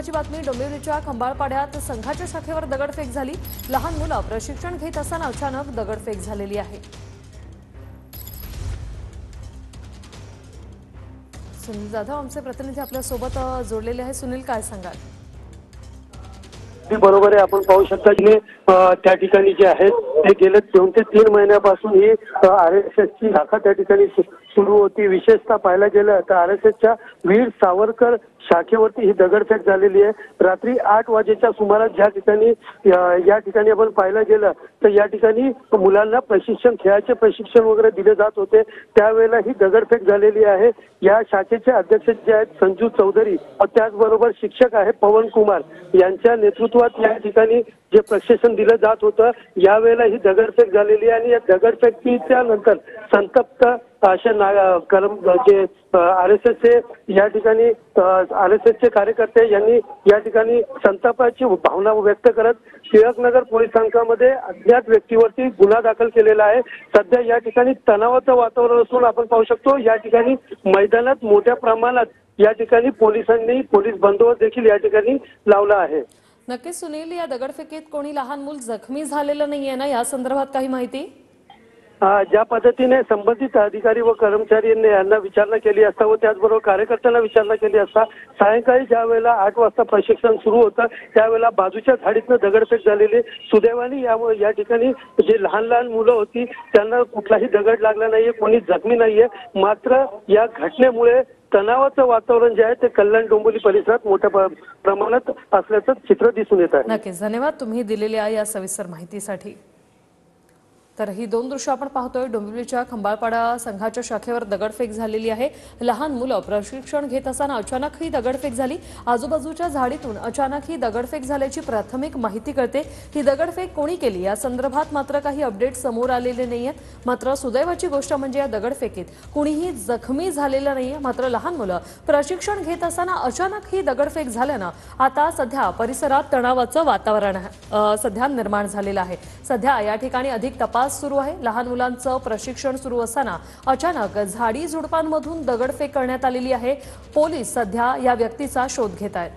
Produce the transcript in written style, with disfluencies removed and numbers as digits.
महत्त्वाची बातमी डोंबिवलीच्या खंबाळपाड्यात संघाच्या शाखेवर दगडफेक झाली। लहान मुलं प्रशिक्षण घेत असताना अचानक दगडफेक झालेली आहे। सुनील जाधव आमचे प्रतिनिधी आपल्या सोबत जोडलेले आहे। सुनील, काय सांगाल? बरोबर आहे, आपण पाहू शकता की त्या ठिकाणी जे आहेत ते गेले 2 ते 3 महिन्यापासून ही आरएसएसची शाखा त्या ठिकाणी सुरू होती। विशेषतः पाहायला गेलं तर आरएसएसच्या वीर सावरकर शाखेवरती ही दगडफेक झालेली आहे। रात्री 8 वाजेच्या सुमारास ज्या ठिकाणी या ठिकाणी आपण पाहायला गेलं तर या ठिकाणी मुलांना खेळाचे प्रशिक्षण वगैरे दिले जात होते, त्यावेळेला ही दगडफेक झालेली आहे। या शाखेचे अध्यक्ष जे आहेत संजू चौधरी व त्याचबरोबर शिक्षक आहे पवन कुमार यांच्या नेतृत्वात या ठिकाणी जे प्रशिक्षण दिलं जात होतं, यावेळेला ही दगडफेक झालेली आहे। आणि या दगडफेकीच्या नंतर संतप्त असे जे आरएसएसचे या ठिकाणी आरएसएसचे कार्यकर्ते यांनी या ठिकाणी संतापाची भावना व्यक्त करत टिळकनगर पोलीस स्थानकामध्ये अज्ञात व्यक्तीवरती गुन्हा दाखल केलेला आहे। सध्या या ठिकाणी तणावाचं वातावरण असून आपण पाहू शकतो या ठिकाणी मैदानात मोठ्या प्रमाणात या ठिकाणी पोलिसांनी पोलीस बंदोबस्त देखील या ठिकाणी लावला आहे। नक्कीच सुनील, या दगडफेकीत कोणी लहान मूल जखमी झालेलं नाहीये ना? या संदर्भात काही माहिती? ज्या पद्धतीने संबंधित अधिकारी व कर्मचाऱ्यांनी यांना विचारणा केली असता व त्याचबरोबर कार्यकर्त्यांना विचारणा केली असता सायंकाळी ज्या वेळेला 8 वाजता प्रशिक्षण सुरू होतं त्यावेळेला बाजूच्या झाडीतनं दगडफेक झालेली। सुदैवाने या ठिकाणी जे लहान लहान मुलं होती त्यांना कुठलाही दगड लागला नाहीये, कोणी जखमी नाहीये। मात्र या घटनेमुळे तणावाचं वातावरण जे आहे ते कल्याण डोंबिवली परिसरात मोठ्या प्रमाणात असल्याचं चित्र दिसून येत आहे। नक्कीच, धन्यवाद तुम्ही दिलेल्या या सविस्तर माहितीसाठी। तर ही 2 दृश्य आपण पाहतोय। डोंबिवलीच्या खंबाळपाडा संघाच्या शाखेवर दगडफेक झालेली आहे। लहान मुलं प्रशिक्षण घेत असताना अचानक ही दगडफेक झाली। आजूबाजूच्या झाडीतून अचानक ही दगडफेक झाल्याची प्राथमिक माहिती कळते। ही दगडफेक कोणी केली या संदर्भात मात्र काही अपडेट समोर आलेले नाहीयेत। मात्र सुदैवाची गोष्ट म्हणजे या दगडफेकीत कुणीही जखमी झालेलं नाहीये। मात्र लहान मुलं प्रशिक्षण घेत असताना अचानक ही दगडफेक झाल्यानं आता सध्या परिसरात तणावाचं वातावरण सध्या निर्माण झालेलं आहे। सध्या या ठिकाणी अधिक तपास सुरू आहे। लहान मुलांचं प्रशिक्षण सुरू असताना अचानक झाडी झुडपांमधून दगडफेक करण्यात आलेली आहे। पोलीस सध्या या व्यक्तीचा शोध घेत आहेत।